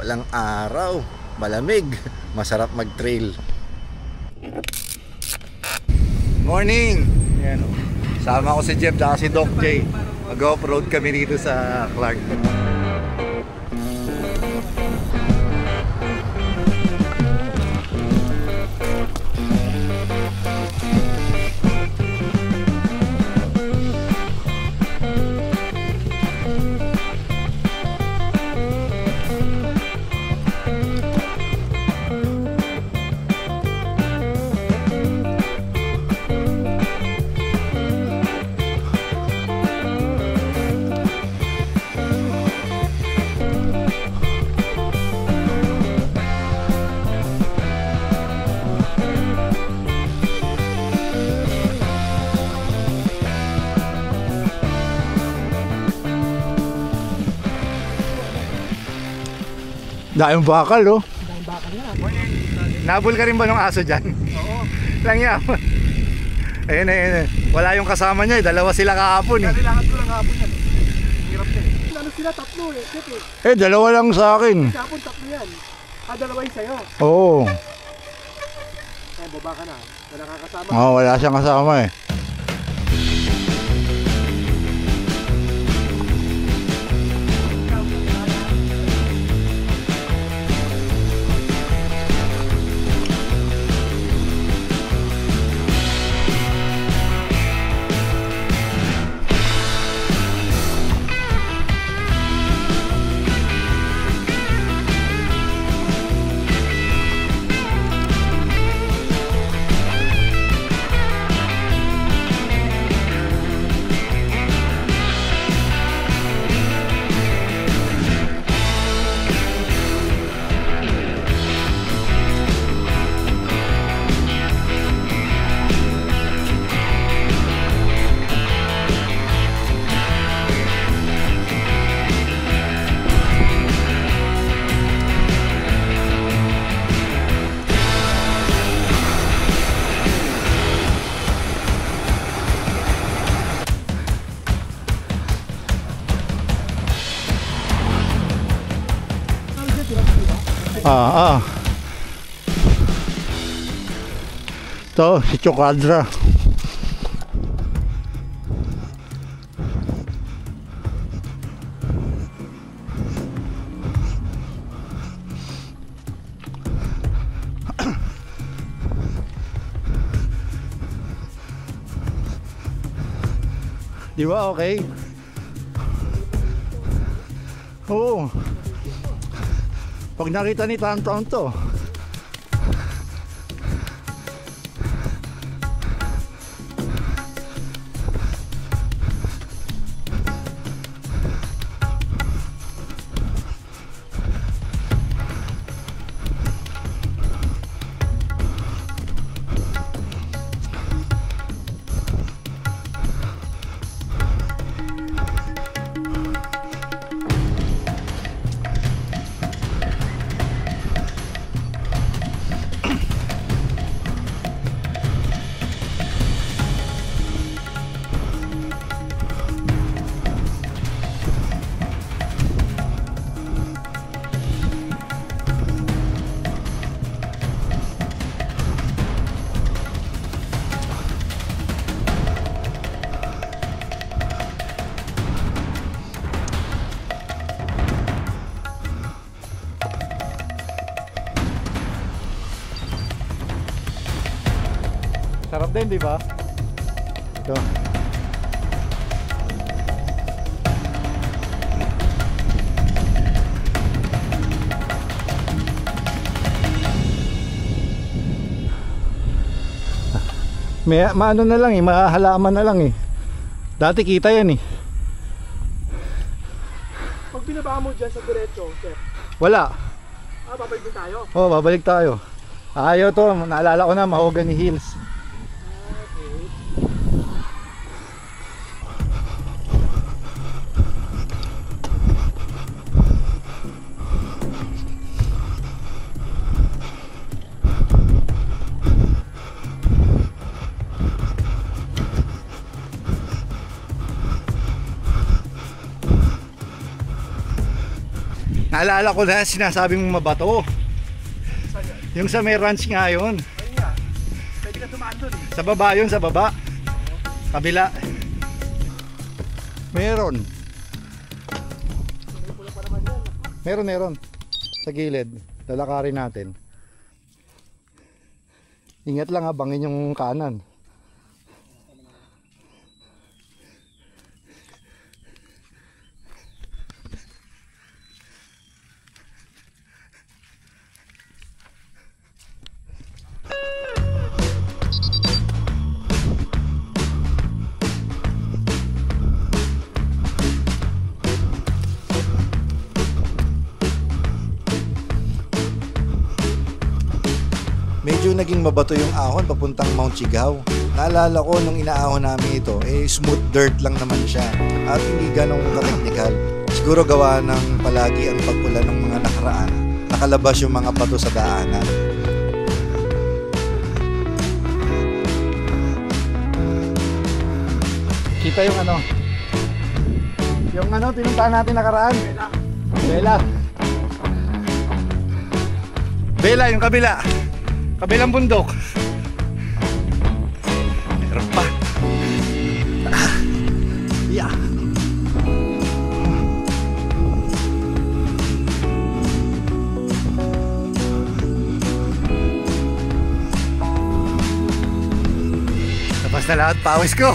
Walang araw, malamig, masarap mag-trail. Morning! Ayan, sama ko si Jeff at si Doc J. Mag-off-road kami dito sa Clark. Dahil bakal, oh. Dahil bakal na. Nabul ka rin ba ng aso dyan? Oo. Lang yan. Ayun, ayun. Wala yung kasama niya, dalawa sila kahapon eh. Kailangan ko lang kahapon yan. Hirap na eh. Ano sila? Tatlo eh. Check eh. Eh, dalawa lang sa akin. Kahapon tatlo yan. Dalawa yung sa'yo. Oo. Ay, baba ka na. Wala kang kasama. Oo, wala siyang kasama eh. Ito, si Chokadra. Di ba okay? Oo. Pag nakita ni Tanton to, sarap din, di ba? Ito. May maano na lang eh, mahalaman na lang eh. Dati kita yan eh. Pag binaba mo dyan sa diretso, sir. Wala. Babalik din tayo. Oh, babalik tayo. Ayaw to, naalala ko na, Mahogany Hills. Naalala ko na sinasabi mong mabato. Yung sa may ranch nga yun. Ayun nga. Pwede ka tumaan doon eh. Sa baba yun, sa baba. Kabila. Meron. Meron. Sa gilid. Lalakarin natin. Ingat lang ha, bangin yung kanan. Medyo naging mabato yung ahon papuntang Mount Chigao. Naalala ko nung inaahon namin ito, smooth dirt lang naman siya at hindi ganong ka-technical. Siguro gawa ng palagi ang pag-ulan ng mga nakaraan, nakalabas yung mga bato sa daanan. Kita yung pinuntahan natin nakaraan. Bela yung kabila. Kabilang bundok. Meron pa. Yeah. Tapos na lahat pawis ko.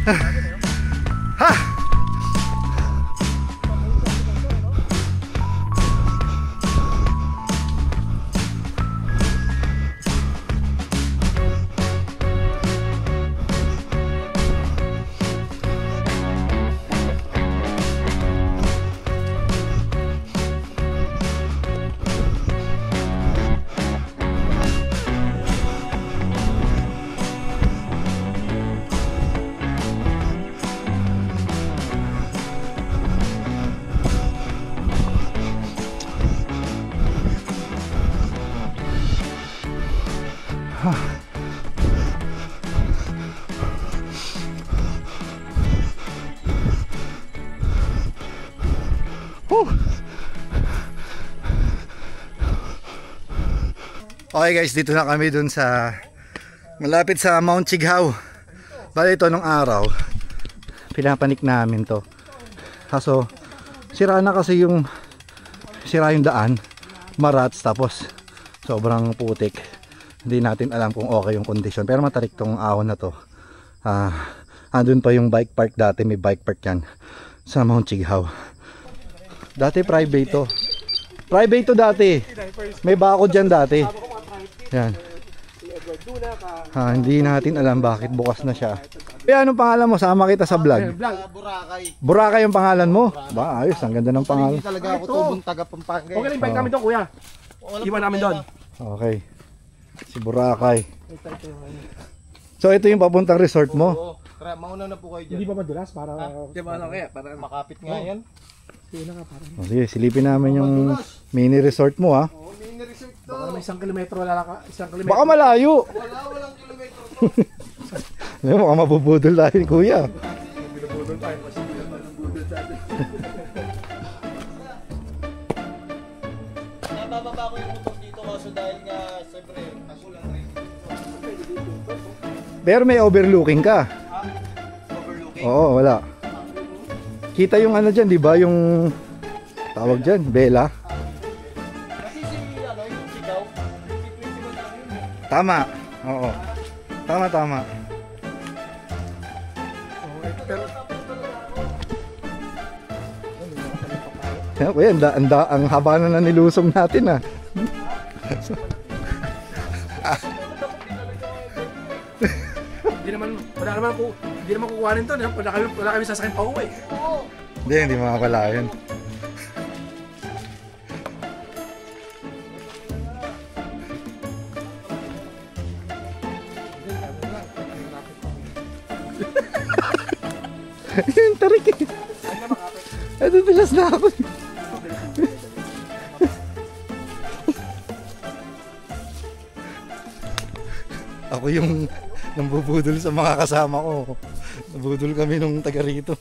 Ha! Okay guys, dito na kami dun sa malapit sa Mount Chigao. Bali ito nung araw pinapanik namin to. Kaso sira yung daan, marats, tapos sobrang putik. Hindi natin alam kung okay yung kondisyon, pero matarik tong ahon na to. Andun pa yung bike park dati, may bike park yan sa Mount Chigao. Dati private to. Private to dati. May bako dyan dati. Yan. Hindi natin alam bakit bukas na siya. Kaya anong pangalan mo? Sama kita sa vlog. Boracay. Boracay yung pangalan mo? Ba, ayos. Ang ganda ng pangalan. Hindi talaga ako tubong taga Pampanga. Okay, invite namin doon, kuya. Iwan namin doon. Okay. Si Boracay. So ito yung papuntang resort mo? Oo. Tara, mauna na po kayo dyan. Hindi ba madulas? Para para makapit nga yan. Sige, silipin namin yung mini resort mo ha. Oo, mini resort to. Baka may 1 kilometro lalaka, 1 kilometro. Baka malayo. Walang kilometro to. Baka mabubudol tayo kuya. Binubudol tayo kasi binubudol sa atin. Nabababa ko yung motor dito kaso dahil nga siyempre kakulang rin. Pero may overlooking ka. Overlooking? Oo, wala. Kita yung dyan, di ba? Yung tawag dyan, Bela. Kasi yung sigaw, Tama. Oo. Tama. Kuya, ang haba na nilusong natin Hindi naman kukuhanin to, wala kami sasakyan pa uwi. Hindi makakala yun. Yung tarik eh. Nadudulas na ako. Ako yung nambubudol sa mga kasama ko. Nabudol kami nung taga rito.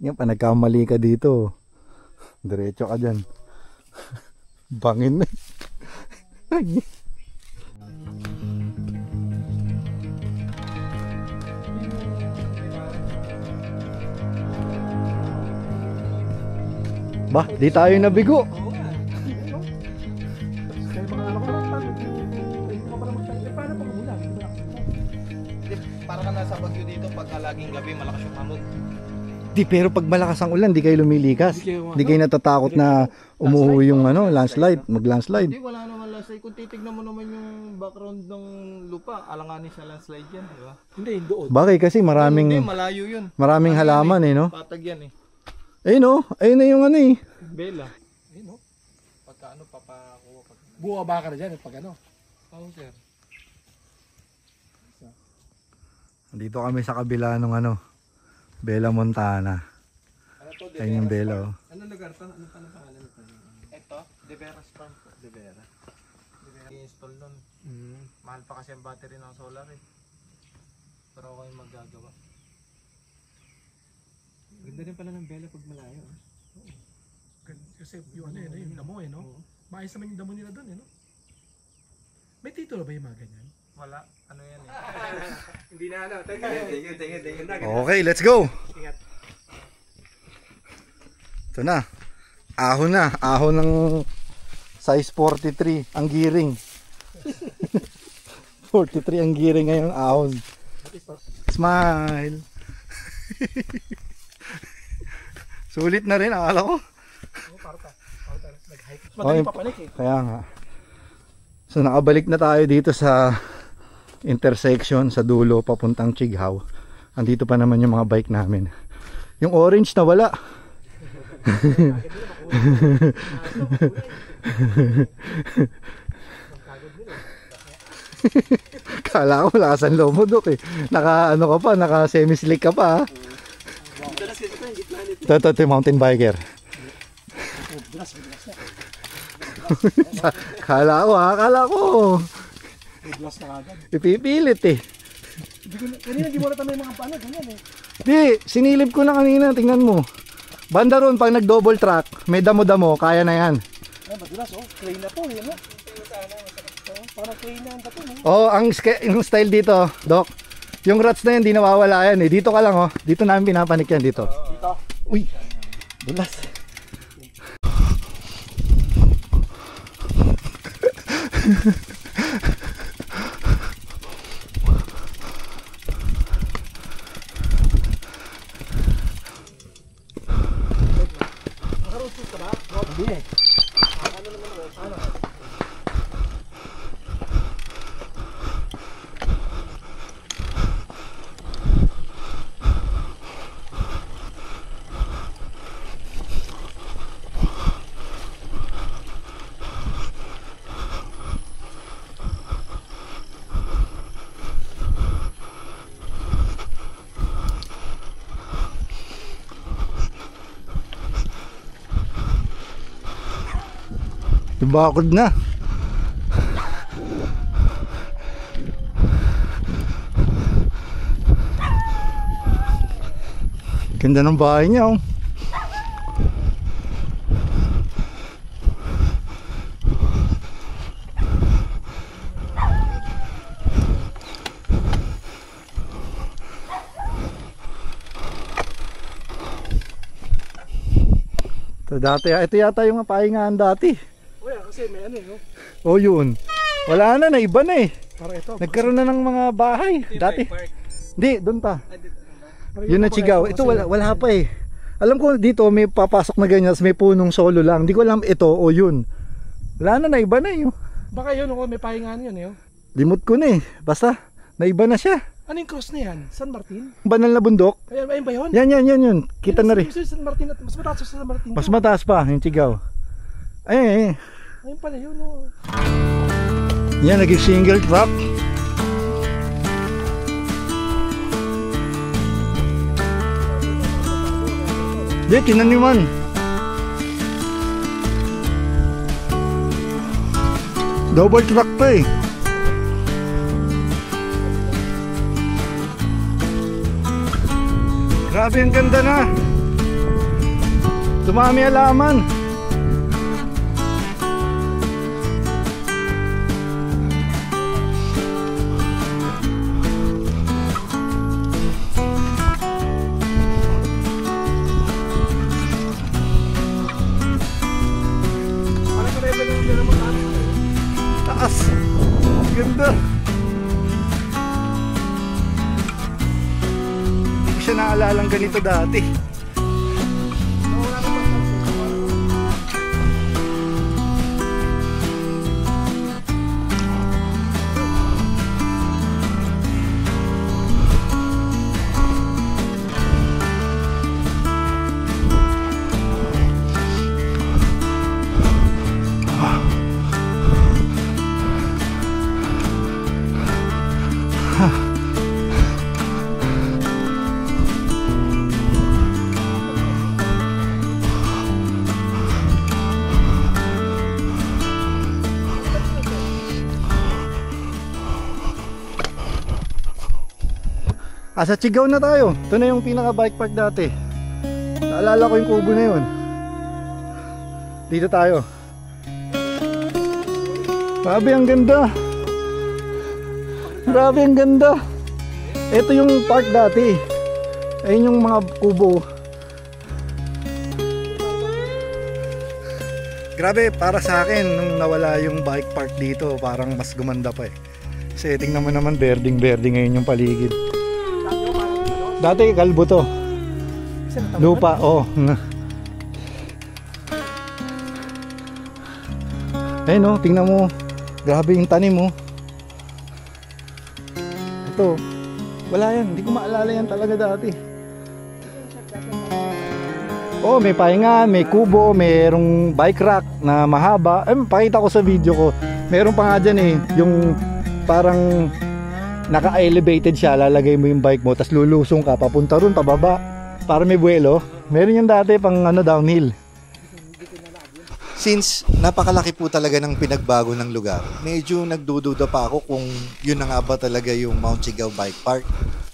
Yan pa, nagkamali ka dito. Diretso ka dyan. Bangin na. Bah, di tayo nabigo. Para ka nasa Bagyo dito pagka laging gabi malakas yung hamog. Di, pero pag malakas ang ulan, di kayo lumilikas. Di kayo natatakot na umuwi yung landslide, mag-landslide. Hindi, wala naman landslide. Kung titignan mo naman yung background ng lupa, alanganin sa landslide yan, di ba? Hindi, doon. Bakit kasi maraming Hindi, malayo yun. maraming halaman no? Patag yan eh. Ayun no, ayun na yung Bela. Ayun no. Pagka papakuha pag... Buwaba ka na dyan pag ano. Oo, sir. Dito kami sa kabila ng Bella Montana. Ano to? Ayun yung Bella oh. Anong lugar to? Ano pa pangalan nito? Ito? De Veras Farm po. De Vera. I-install nun. Mahal pa kasi ang battery ng solar eh. Pero ako yung magagawa. Ganda rin pala ng Bella pag malayo. Kasi yung yung damo no? Maayos naman yung damo nila doon no? May titulo ba yung mga ganyan? Wala. Ano yan eh? Hindi na ano. Thank you. Okay, let's go. Ingat. Ito na. Ahon ng size 43 ang giring. 43 ang giring ngayong ahon. Smile. Sulit na rin, akala ko. Madali papanik eh. Kaya nga. So nakabalik na tayo dito sa intersection sa dulo papuntang Chighaw. Andito pa naman yung mga bike namin. Yung orange na wala. Kala ko lakasan loob mo, Dok eh. Naka ka pa, naka semi-slick ka pa. Ito yung mountain biker. Kala ko. Ipipilit eh. Kanina di mo na tamay mga paano, ganyan eh. Di, sinilip ko na kanina, tingnan mo. Banda ron, pag nag-double track, may damo-damo, kaya na yan. Ay, madulas clay na to, yun no? Parang clay na ang tato, no? Oh, yung style dito, Doc. Yung rats na yan, di nawawala yan eh. Dito ka lang dito namin pinapanik yan dito. Dito. Uy, dulas. Bakod na. Ganda ng bahay niya oh. Ito yata yung pahingahan dati. Kasi may ano no? Oh yun. Wala na, naiba na eh. Para ito. Nagkaroon na ng mga bahay. Dati. Hindi, doon pa. Yun na Chighaw. Ito wala pa eh. Alam ko dito may papasok na ganyan, may punong solo lang. Hindi ko alam ito o yun. Wala na, naiba na eh. Baka yun, may pahingaan yun eh. Limot ko na eh. Basta, naiba na siya. Ano yung cross na yan? San Martin? Banal na bundok. Ayun ba yun? Yan. Kita na rin. San Martin at mas mataas sa San Martin. Mas mataas pa yung Chighaw. Ay. Ayun pala yun oh. Yan, naging single track. Di, tinaniman. Double track pa eh. Grabe, ang ganda na. Dumami halaman. Taas. Ganda. Hindi ko siya naalalang ganito dati. Sa Sigaw na tayo. Ito na yung pinaka bike park dati. Naalala ko yung kubo na yun. Dito tayo. Grabe ang ganda. Grabe ang ganda. Ito yung park dati. Ayun yung mga kubo. Grabe, para sa akin nung nawala yung bike park dito, parang mas gumanda pa eh. Kasi tingnan mo naman, berding-berding ngayon yung paligid. Dati kalbo to. Lupa, oh. Ayun oh, tingnan mo. Grabe yung tanim mo. Ito. Wala yan, hindi ko maalala yan talaga dati. Oh, may pahinga, may kubo, mayroong bike rack na mahaba. Pakita ko sa video ko. Meron pa nga dyan eh, yung parang naka-elevated siya, lalagay mo yung bike mo, tapos lulusong ka, papunta ron, pababa, para may buwelo. Meron yung dati pang downhill. Since napakalaki po talaga ng pinagbago ng lugar, medyo nagdududa pa ako kung yun na nga ba talaga yung Mount Sigaw Bike Park.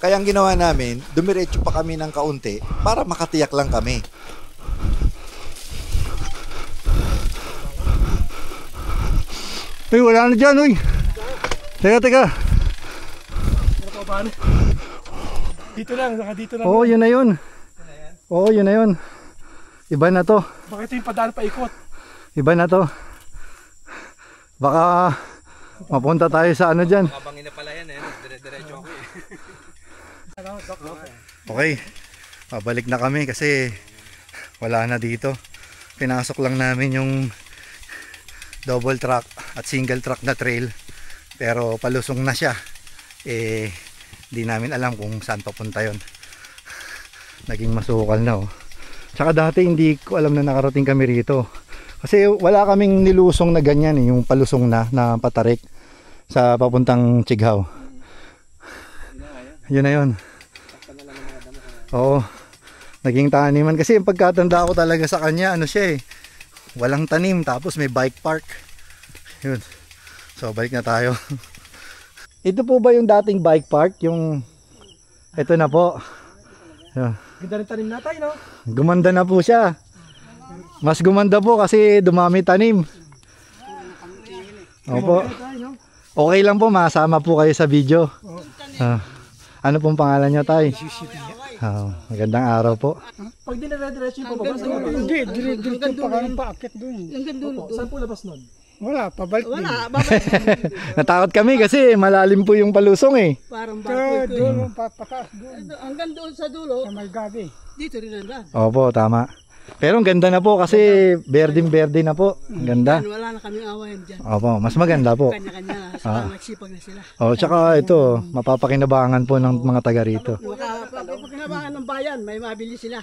Kaya ang ginawa namin, dumiretso pa kami ng kaunti para makatiyak lang kami. Uy, wala na dyan, uy. Teka. Dito lang, saka dito lang. Oo, yun na yun. Oo, yun na yun. Iba na to. Baka ito yung padaan pa ikot. Iba na to. Baka mapunta tayo sa ano dyan. Kabangin na pala yan eh. Dire-diretso ako eh. Okay. Pabalik na kami kasi wala na dito. Pinasok lang namin yung double track at single track na trail. Pero palusong na siya. Di namin alam kung saan papunta yon. Naging masukal na oh. Tsaka dati hindi ko alam na nakarating kami rito. Kasi wala kaming nilusong na ganyan eh, yung palusong na patarik sa papuntang Sigaw. Yun na yun. Oo. Naging taniman kasi yung pagkatanda ko talaga sa kanya, ano siya eh, walang tanim tapos may bike park. Yun. So balik na tayo. Ito po ba yung dating bike park? Yung ito na po. Yun. Ganda rin tanim natin, no? Gumanda na po siya. Mas gumanda po kasi dumami tanim. Opo. Okay lang po, masama po kayo sa video. Ano pong pangalan niyo, tay? Magandang araw po. Pag dinire-diretso yung pababa, saan labas? Hindi, diretso pa kami paakit doon. Saan po labas nun? Wala, pabalik din. Natakot kami kasi malalim po yung palusong eh. Parang barko ito. Doon, pataas doon. Hanggang doon sa dulo, Sa may gabi. dito rin ang daan. Opo, tama. Pero ang ganda na po kasi berding-berde na po. Ang ganda. Wala na kaming awayan dyan. Opo, mas maganda po. Kanya-kanya na. Saka nagsipag na sila. Oh, tsaka ito, mapapakinabangan po ng mga taga rito. Pagkinabangan ng bayan, may mabili sila.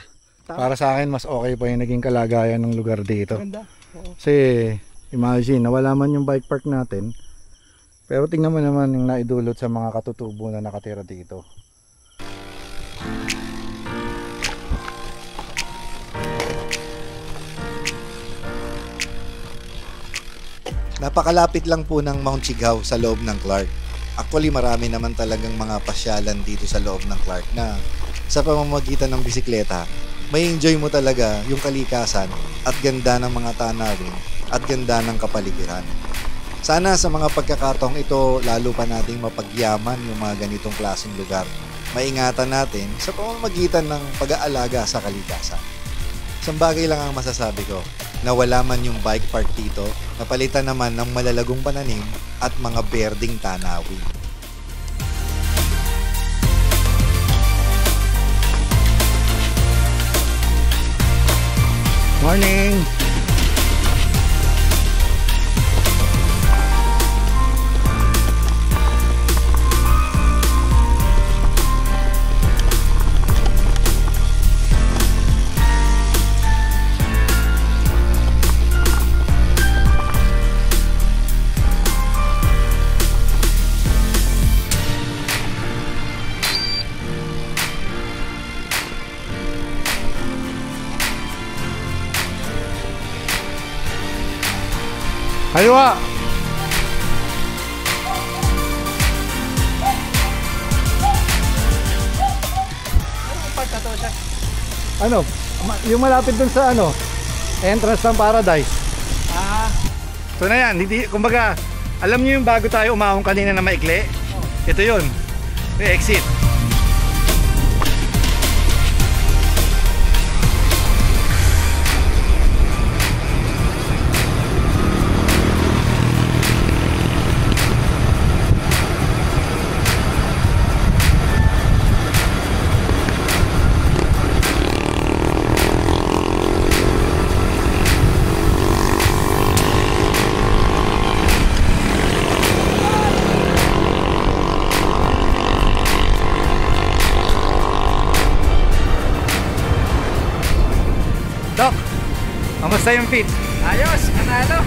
Para sa akin, mas okay pa yung naging kalagayan ng lugar dito. Kasi, imagine, nawala man yung bike park natin. Pero tingnan mo naman yung naidulot sa mga katutubo na nakatira dito. Napakalapit lang po ng Mount Sigaw sa loob ng Clark. Actually, marami naman talagang mga pasyalan dito sa loob ng Clark na sa pamamagitan ng bisikleta, may enjoy mo talaga yung kalikasan at ganda ng mga tanawin at ganda ng kapaligiran. Sana sa mga pagkakataong ito, lalo pa nating mapagyaman yung mga ganitong klaseng lugar. Maingatan natin sa pamamagitan ng pag-aalaga sa kalikasan. Isang bagay lang ang masasabi ko, na wala man yung bike park dito, napalitan naman ng malalagong pananim at mga berding tanawin. Morning! Kaliwa! Ano? Yung malapit dun sa ano? Entrance ng Paradise. So na yan, hindi, kumbaga, alam niyo yung bago tayo umahon kanina na maikli? Ito yun. May exit. Doc, kamusta yung fit? Ayos, panalo.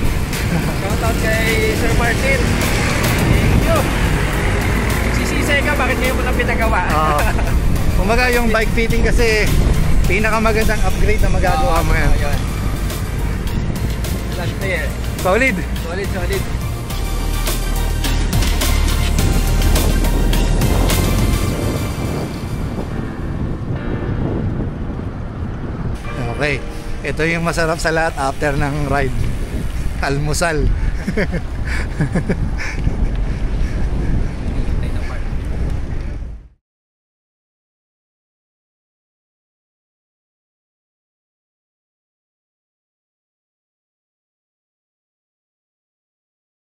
Shoutout kay Sir Martin. Thank you. Sisisay ka, bakit ngayon mo lang pinagawa? Kumbaga yung bike fitting kasi pinakamagandang upgrade na magagawa mo yan. Ayun. Solid! Solid, solid. Okay, ito yung masarap sa lahat after ng ride. Almusal.